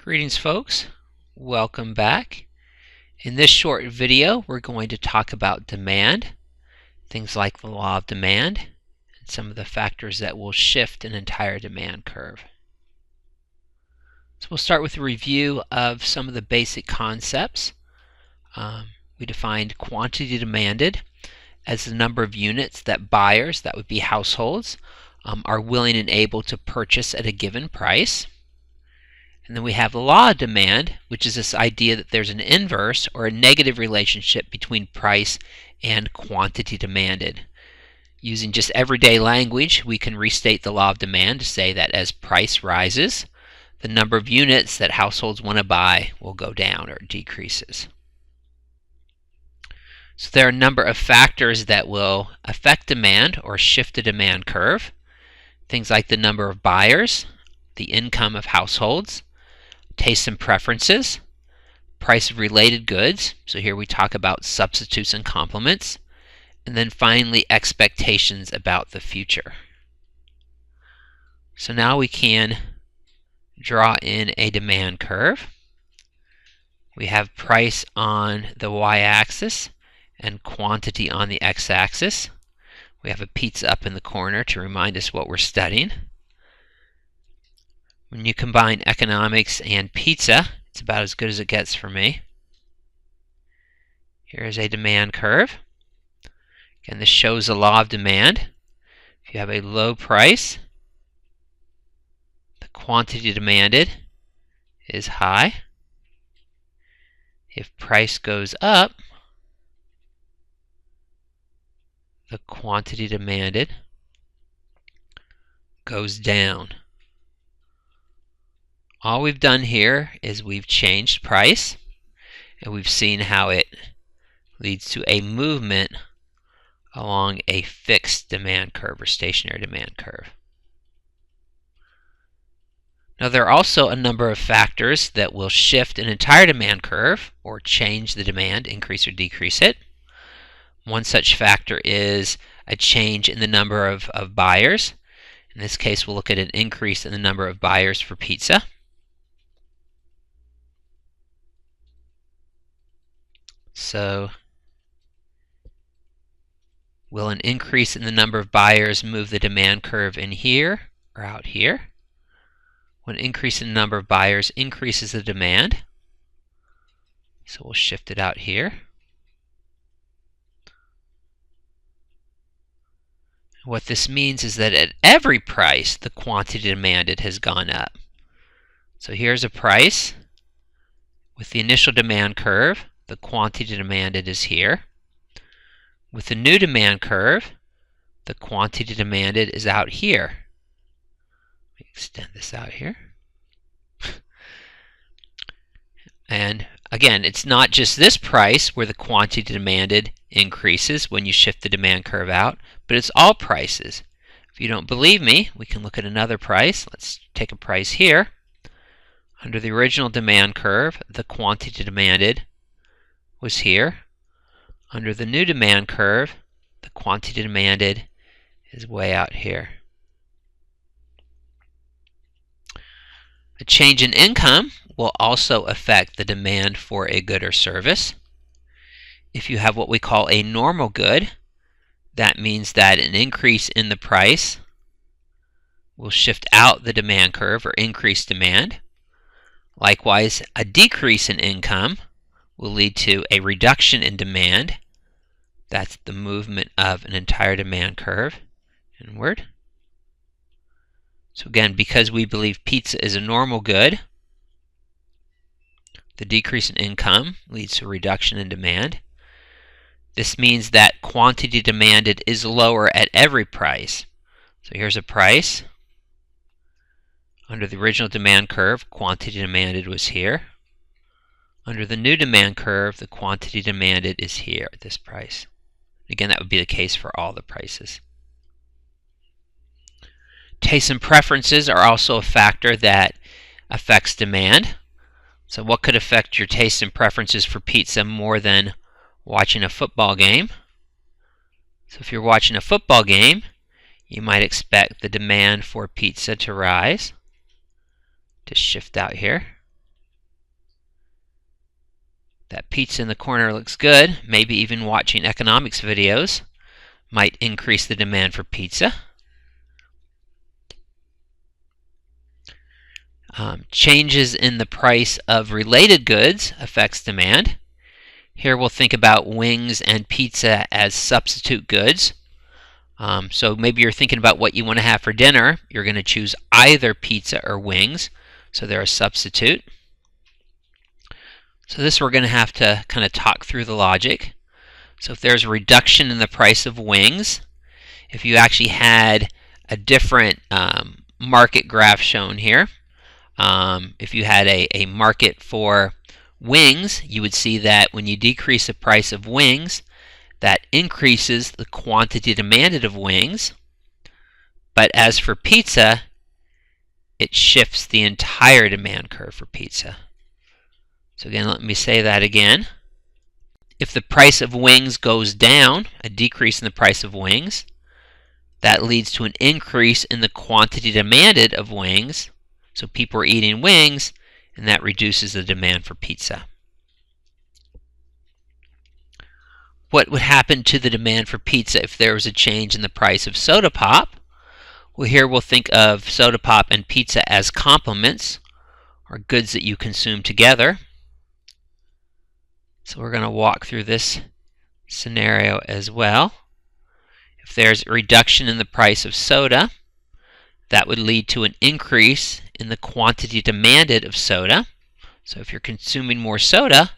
Greetings, folks. Welcome back. In this short video, we're going to talk about demand, things like the law of demand, and some of the factors that will shift an entire demand curve. So we'll start with a review of some of the basic concepts. We defined quantity demanded as the number of units that buyers, that would be households, are willing and able to purchase at a given price. And then we have the law of demand, which is this idea that there's an inverse or a negative relationship between price and quantity demanded. Using just everyday language, we can restate the law of demand to say that as price rises, the number of units that households want to buy will go down or decreases. So there are a number of factors that will affect demand or shift the demand curve. Things like the number of buyers, the income of households, tastes and preferences, price of related goods, so here we talk about substitutes and complements, and then finally expectations about the future. So now we can draw in a demand curve. We have price on the y-axis and quantity on the x-axis. We have a pizza up in the corner to remind us what we're studying. When you combine economics and pizza, it's about as good as it gets for me. Here's a demand curve. Again, this shows the law of demand. If you have a low price, the quantity demanded is high. If price goes up, the quantity demanded goes down. All we've done here is we've changed price, and we've seen how it leads to a movement along a fixed demand curve or stationary demand curve. Now there are also a number of factors that will shift an entire demand curve or change the demand, increase or decrease it. One such factor is a change in the number of buyers. In this case, we'll look at an increase in the number of buyers for pizza. So, will an increase in the number of buyers move the demand curve in here or out here? When an increase in the number of buyers increases the demand, so we'll shift it out here. What this means is that at every price, the quantity demanded has gone up. So here's a price with the initial demand curve. The quantity demanded is here. With the new demand curve, the quantity demanded is out here. Let me extend this out here. And again, it's not just this price where the quantity demanded increases when you shift the demand curve out, but it's all prices. If you don't believe me, we can look at another price. Let's take a price here. Under the original demand curve, the quantity demanded was here. Under the new demand curve, the quantity demanded is way out here. A change in income will also affect the demand for a good or service. If you have what we call a normal good, that means that an increase in the price will shift out the demand curve or increase demand. Likewise, a decrease in income will lead to a reduction in demand. That's the movement of an entire demand curve inward. So again, because we believe pizza is a normal good, the decrease in income leads to a reduction in demand. This means that quantity demanded is lower at every price. So here's a price. Under the original demand curve, quantity demanded was here. Under the new demand curve, the quantity demanded is here at this price. Again, that would be the case for all the prices. Tastes and preferences are also a factor that affects demand. So what could affect your tastes and preferences for pizza more than watching a football game? So if you're watching a football game, you might expect the demand for pizza to rise, to shift out here. That pizza in the corner looks good. Maybe even watching economics videos might increase the demand for pizza. Changes in the price of related goods affects demand. Here we'll think about wings and pizza as substitute goods. So maybe you're thinking about what you want to have for dinner. You're going to choose either pizza or wings, so they're a substitute. So this we're going to have to kind of talk through the logic. So if there's a reduction in the price of wings, if you actually had a different market graph shown here, if you had a market for wings, you would see that when you decrease the price of wings, that increases the quantity demanded of wings. But as for pizza, it shifts the entire demand curve for pizza. So again, let me say that again. If the price of wings goes down, a decrease in the price of wings, that leads to an increase in the quantity demanded of wings. So people are eating wings, and that reduces the demand for pizza. What would happen to the demand for pizza if there was a change in the price of soda pop? Well, here we'll think of soda pop and pizza as complements, or goods that you consume together. So we're going to walk through this scenario as well. If there's a reduction in the price of soda, that would lead to an increase in the quantity demanded of soda. So if you're consuming more soda,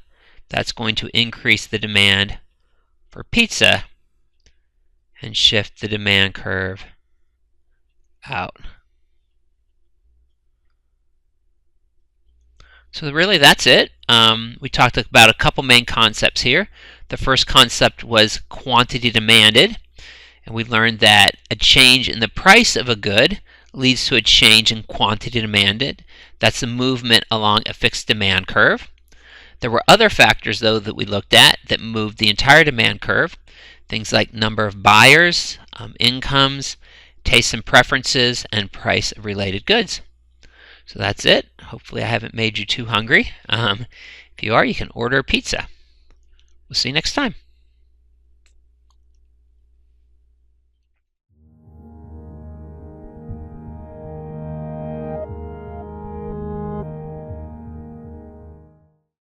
that's going to increase the demand for pizza and shift the demand curve out. So really that's it. We talked about a couple main concepts here. The first concept was quantity demanded, and we learned that a change in the price of a good leads to a change in quantity demanded. That's the movement along a fixed demand curve. There were other factors, though, that we looked at that moved the entire demand curve. Things like number of buyers, incomes, tastes and preferences, and price of related goods. So that's it. Hopefully I haven't made you too hungry. If you are, you can order a pizza. We'll see you next time.